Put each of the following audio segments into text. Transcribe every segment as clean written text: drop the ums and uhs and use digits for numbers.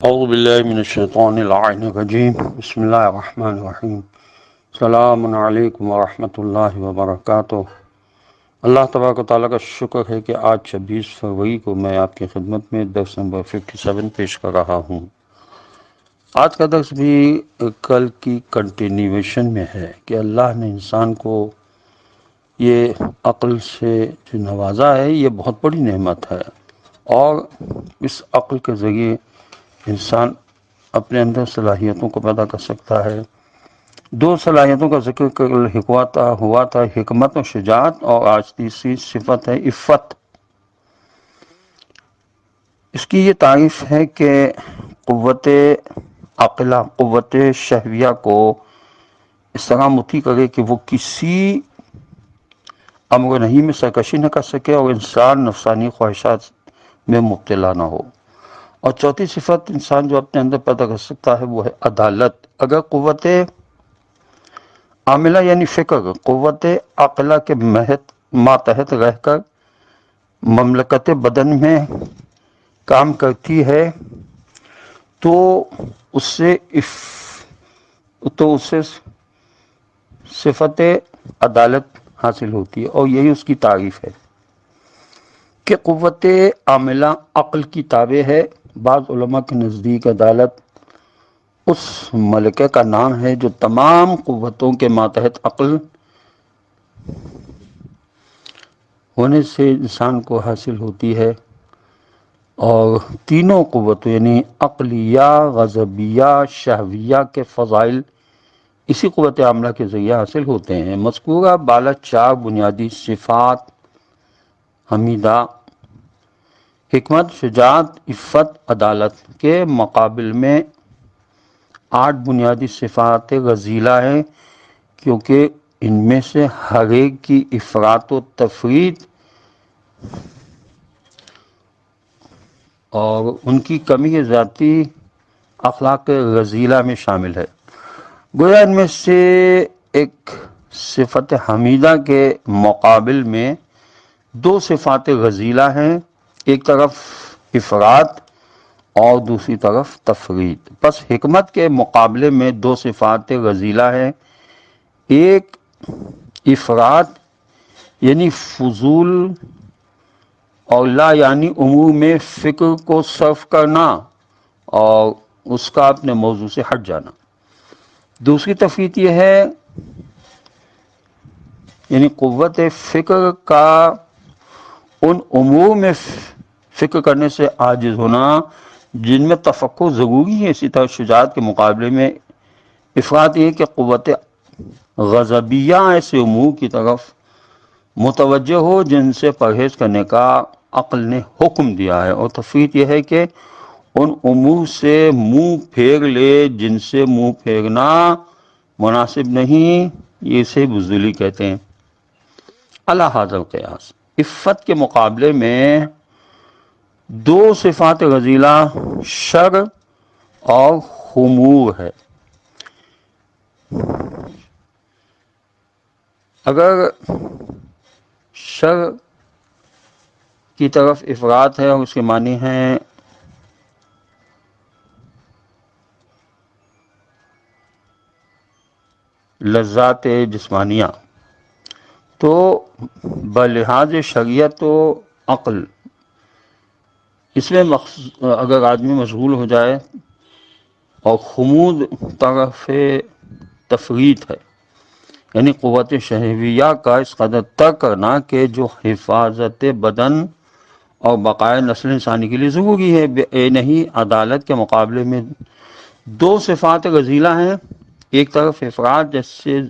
اعوذ باللہ من الشیطان اللعین الرجیم بسم اللہ الرحمن الرحیم السلام علیکم ورحمۃ اللہ وبرکاتہ۔ اللہ تبارک و تعالیٰ کا شکر ہے کہ آج 26 فروری کو میں آپ کی خدمت میں درس نمبر 57 پیش کر رہا ہوں۔ آج کا درس بھی کل کی کنٹینیویشن میں ہے کہ اللہ نے انسان کو یہ عقل سے جو نوازا ہے یہ بہت بڑی نعمت ہے، اور اس عقل کے ذریعے انسان اپنے اندر صلاحیتوں کو پیدا کر سکتا ہے۔ دو صلاحیتوں کا ذکر کل ہوا تھا، حکمت و شجاعت، اور آج تیسری صفت ہے عفت۔ اس کی یہ تعریف ہے کہ قوت عقلہ، قوت شہویہ کو اس طرح مطیع کرے کہ وہ کسی امر نہیں میں سرکشی نہ کر سکے اور انسان نفسانی خواہشات میں مبتلا نہ ہو۔ اور چوتھی صفت انسان جو اپنے اندر پیدا کر سکتا ہے وہ ہے عدالت۔ اگر قوت عاملہ یعنی فکر قوت عقلہ کے ماتحت رہ کر مملکت بدن میں کام کرتی ہے تو اس سے صفت عدالت حاصل ہوتی ہے، اور یہی اس کی تعریف ہے کہ قوت عاملہ عقل کی تابع ہے۔ بعض علماء کے نزدیک عدالت اس ملکہ کا نام ہے جو تمام قوتوں کے ماتحت عقل ہونے سے انسان کو حاصل ہوتی ہے، اور تینوں قوتوں یعنی عقلیہ، غضبیہ، شہویہ کے فضائل اسی قوت عاملہ کے ذریعے حاصل ہوتے ہیں۔ مذکورہ بالا 4 بنیادی صفات حمیدہ، حکمت، شجاعت، عفت، عدالت کے مقابل میں 8 بنیادی صفات غزیلہ ہیں، کیونکہ ان میں سے ہر ایک کی افراط و تفرید اور ان کی کمی ذاتی اخلاق غزیلہ میں شامل ہے۔ گویا ان میں سے ایک صفت حمیدہ کے مقابل میں 2 صفات غزیلہ ہیں، ایک طرف افراط اور دوسری طرف تفرید۔ پس حکمت کے مقابلے میں 2 صفات غزیلہ ہیں، ایک افراط یعنی فضول اور لا یعنی امور میں فکر کو صرف کرنا اور اس کا اپنے موضوع سے ہٹ جانا۔ دوسری تفریط یہ ہے یعنی قوت فکر کا ان امور میں فکر کرنے سے عاجز ہونا جن میں تفکر ضروری ہے۔ اسی طرح شجاعت کے مقابلے میں افراط یہ کہ قوت غضبیہ ایسے امور کی طرف متوجہ ہو جن سے پرہیز کرنے کا عقل نے حکم دیا ہے، اور تفریط یہ ہے کہ ان امور سے منہ پھیر لے جن سے منہ پھیرنا مناسب نہیں، یہ اسے بزدلی کہتے ہیں۔ علی ھذا القیاس عفت کے مقابلے میں 2 صفات غزیلہ شر اور خمور ہے۔ اگر شر کی طرف افراط ہے اور اس کے معنی ہیں لذات جسمانیہ، تو بلحاظ شریعت و عقل اس میں اگر آدمی مشغول ہو جائے، اور خمود طرف تفریط ہے یعنی قوت شہویہ کا اس قدر ترک کرنا کہ جو حفاظت بدن اور بقائے نسل انسانی کے لیے ضروری ہے۔ بے نہیں عدالت کے مقابلے میں 2 صفات غزیلہ ہیں، ایک طرف افراط جیسے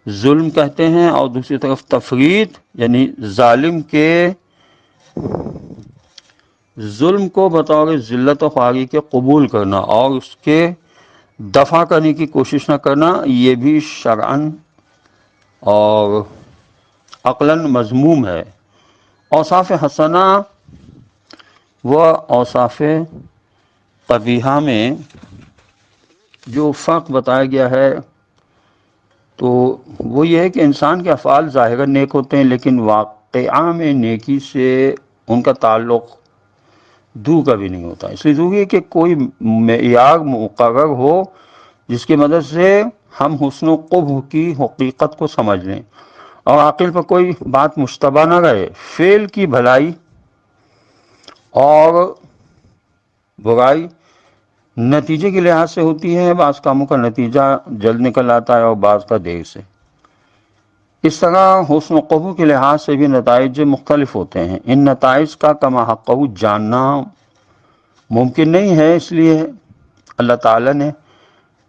ظلم کہتے ہیں، اور دوسری طرف تفریط یعنی ظالم کے ظلم کو بطور ذلت و خواری کے قبول کرنا اور اس کے دفع کرنے کی کوشش نہ کرنا، یہ بھی شرعاً اور عقلاً مذموم ہے۔ اوصاف حسنہ و اوصاف قبیحہ میں جو فرق بتایا گیا ہے تو وہ یہ ہے کہ انسان کے افعال ظاہراً نیک ہوتے ہیں، لیکن واقعہ میں نیکی سے ان کا تعلق دور کا بھی نہیں ہوتا۔ اس لیے ضروری ہے کہ کوئی معیار مقرر ہو جس کی مدد سے ہم حسن و قبح کی حقیقت کو سمجھ لیں، اور عاقل پر کوئی بات مشتبہ نہ رہے۔ فعل کی بھلائی اور برائی نتیجے کے لحاظ سے ہوتی ہے، بعض کاموں کا نتیجہ جلد نکل آتا ہے اور بعض کا دیر سے۔ اس طرح حسن و قبح کے لحاظ سے بھی نتائج مختلف ہوتے ہیں۔ ان نتائج کا کما حقہ جاننا ممکن نہیں ہے، اس لیے اللہ تعالیٰ نے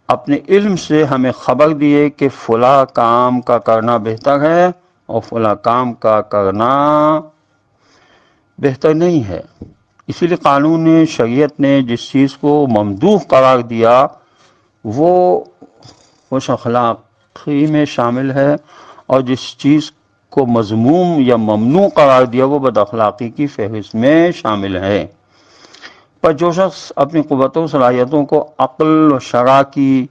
اپنے علم سے ہمیں خبر دی ہے کہ فلاں کام کا کرنا بہتر ہے اور فلاں کام کا کرنا بہتر نہیں ہے۔ اسی لیے قانون شریعت نے جس چیز کو ممدوح قرار دیا وہ خوش اخلاقی میں شامل ہے، اور جس چیز کو مذموم یا ممنوع قرار دیا وہ بد اخلاقی کی فہرست میں شامل ہے۔ پر جو شخص اپنی قوتوں و صلاحیتوں کو عقل و شرع کی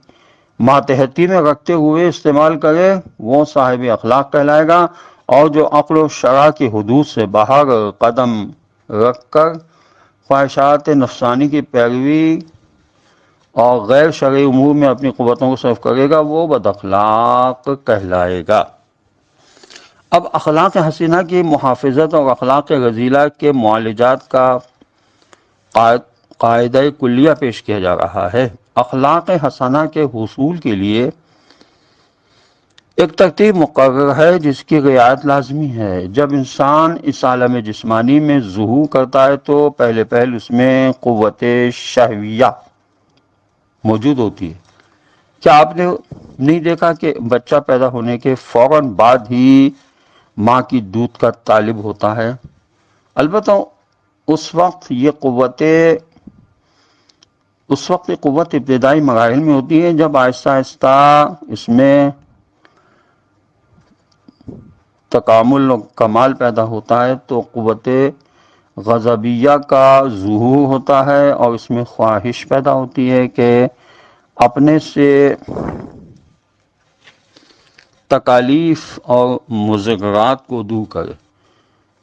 ماتحتی میں رکھتے ہوئے استعمال کرے وہ صاحب اخلاق کہلائے گا، اور جو عقل و شرع کی حدود سے باہر قدم رکھ کر خواہشات نفسانی کی پیروی اور غیر شرعی امور میں اپنی قوتوں کو صرف کرے گا وہ بد اخلاق کہلائے گا۔ اب اخلاق حسینہ کی محافظت اور اخلاق رذیلہ کے معالجات کا قاعدہ کلیہ پیش کیا جا رہا ہے۔ اخلاق حسنہ کے حصول کے لیے ایک ترتیب مقرر ہے جس کی رعایت لازمی ہے۔ جب انسان اس عالم جسمانی میں ظہور کرتا ہے تو پہلے اس میں قوت شہویہ موجود ہوتی ہے۔ کیا آپ نے نہیں دیکھا کہ بچہ پیدا ہونے کے فوراً بعد ہی ماں کی دودھ کا طالب ہوتا ہے؟ البتہ اس وقت یہ قوت ابتدائی مراحل میں ہوتی ہے۔ جب آہستہ آہستہ اس میں تکامل و کمال پیدا ہوتا ہے تو قوت غضبیہ کا ظہور ہوتا ہے، اور اس میں خواہش پیدا ہوتی ہے کہ اپنے سے تکالیف اور مضرات کو دور کرے۔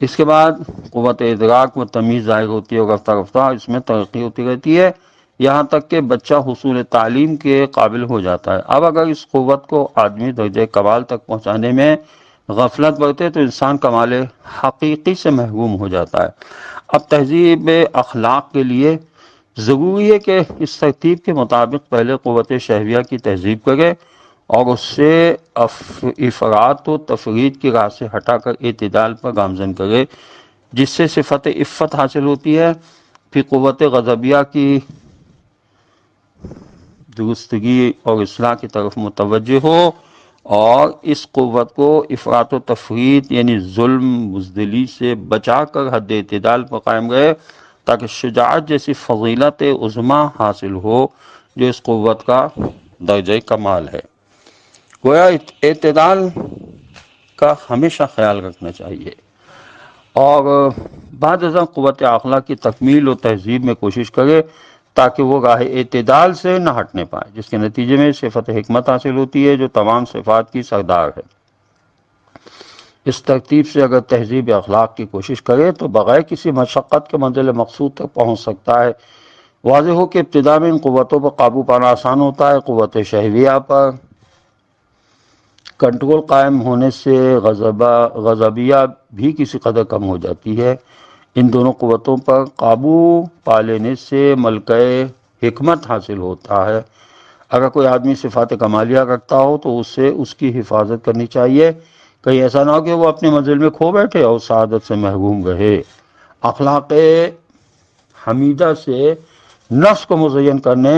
اس کے بعد قوت ادراک و تمیز ظاہر ہوتی ہے، اور رفتہ رفتہ اس میں ترقی ہوتی رہتی ہے یہاں تک کہ بچہ حصول تعلیم کے قابل ہو جاتا ہے۔ اب اگر اس قوت کو آدمی درجہ کمال تک پہنچانے میں غفلت برتے تو انسان کمال حقیقی سے محروم ہو جاتا ہے۔ اب تہذیب اخلاق کے لیے ضروری ہے کہ اس ترتیب کے مطابق پہلے قوت شہویہ کی تہذیب کرے اور اس سے افراط و تفرید کی راہ سے ہٹا کر اعتدال پر گامزن کرے، جس سے صفت عفت حاصل ہوتی ہے۔ پھر قوت غضبیہ کی درستگی اور اصلاح کی طرف متوجہ ہو، اور اس قوت کو افراط و تفرید یعنی ظلم بزدلی سے بچا کر حد اعتدال پر قائم رہے، تاکہ شجاعت جیسی فضیلت عظمیٰ حاصل ہو جو اس قوت کا درجہ کمال ہے۔ گویا اعتدال کا ہمیشہ خیال رکھنا چاہیے، اور بعد ازاں قوت عقلہ کی تکمیل و تہذیب میں کوشش کرے تاکہ وہ راہ اعتدال سے نہ ہٹنے پائے، جس کے نتیجے میں صفت حکمت حاصل ہوتی ہے جو تمام صفات کی سردار ہے۔ اس ترتیب سے اگر تہذیب اخلاق کی کوشش کرے تو بغیر کسی مشقت کے منزل مقصود تک پہنچ سکتا ہے۔ واضح ہو کہ ابتدا میں ان قوتوں پر قابو پانا آسان ہوتا ہے۔ قوت شہویہ پر کنٹرول قائم ہونے سے غضبیہ بھی کسی قدر کم ہو جاتی ہے۔ ان دونوں قوتوں پر قابو پا لینے سے ملکہ حکمت حاصل ہوتا ہے۔ اگر کوئی آدمی صفات کمالیہ رکھتا ہو تو اسے اس کی حفاظت کرنی چاہیے، کہیں ایسا نہ ہو کہ وہ اپنی منزل میں کھو بیٹھے اور سعادت سے محروم رہے۔ اخلاق حمیدہ سے نفس کو مزین کرنے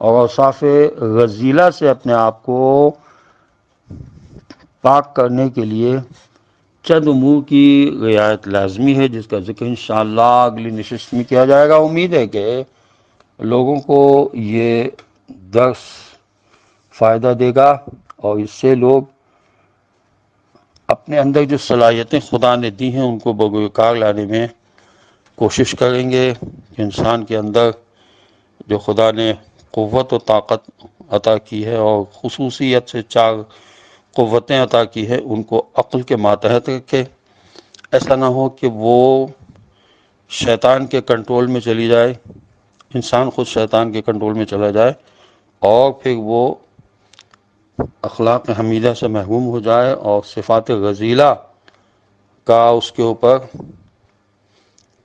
اور اوصاف رذیلہ سے اپنے آپ کو پاک کرنے کے لیے چند امور کی رعایت لازمی ہے، جس کا ذکر انشاءاللہ اگلی نشست میں کیا جائے گا۔ امید ہے کہ لوگوں کو یہ درس فائدہ دے گا، اور اس سے لوگ اپنے اندر جو صلاحیتیں خدا نے دی ہیں ان کو بروئے کار لانے میں کوشش کریں گے۔ انسان کے اندر جو خدا نے قوت و طاقت عطا کی ہے اور خصوصیت سے 4 قوتیں عطا کی ہے ان کو عقل کے ماتحت رکھے۔ ایسا نہ ہو کہ وہ شیطان کے کنٹرول میں چلی جائے، انسان خود شیطان کے کنٹرول میں چلا جائے، اور پھر وہ اخلاق حمیدہ سے محروم ہو جائے اور صفات غزیلہ کا اس کے اوپر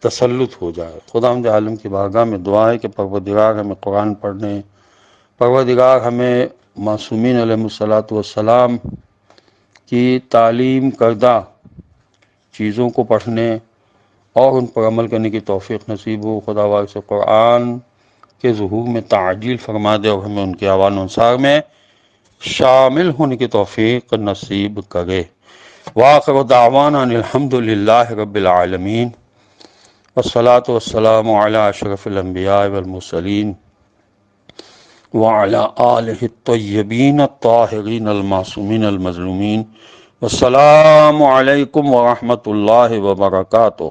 تسلط ہو جائے۔ خداوند عالم کی بارگاہ میں دعا ہے کہ پروردگار ہمیں قرآن پڑھنے، پروردگار ہمیں معصومین علیہ الصلاۃ والسلام کی تعلیم کردہ چیزوں کو پڑھنے اور ان پر عمل کرنے کی توفیق نصیب ہو۔ خدا وارث قرآن کے ظہور میں تعجیل فرما دے اور ہمیں ان کے اوان و انصار میں شامل ہونے کی توفیق نصیب کرے۔ وآخر دعوانا ان الحمد للہ رب العالمین، والصلاة والسلام علی اشرف الانبیاء والمرسلین وعلی آلہ الطیبین الطاہرین المعصومین المظلومین۔ والسلام علیکم ورحمۃ اللہ وبرکاتہ۔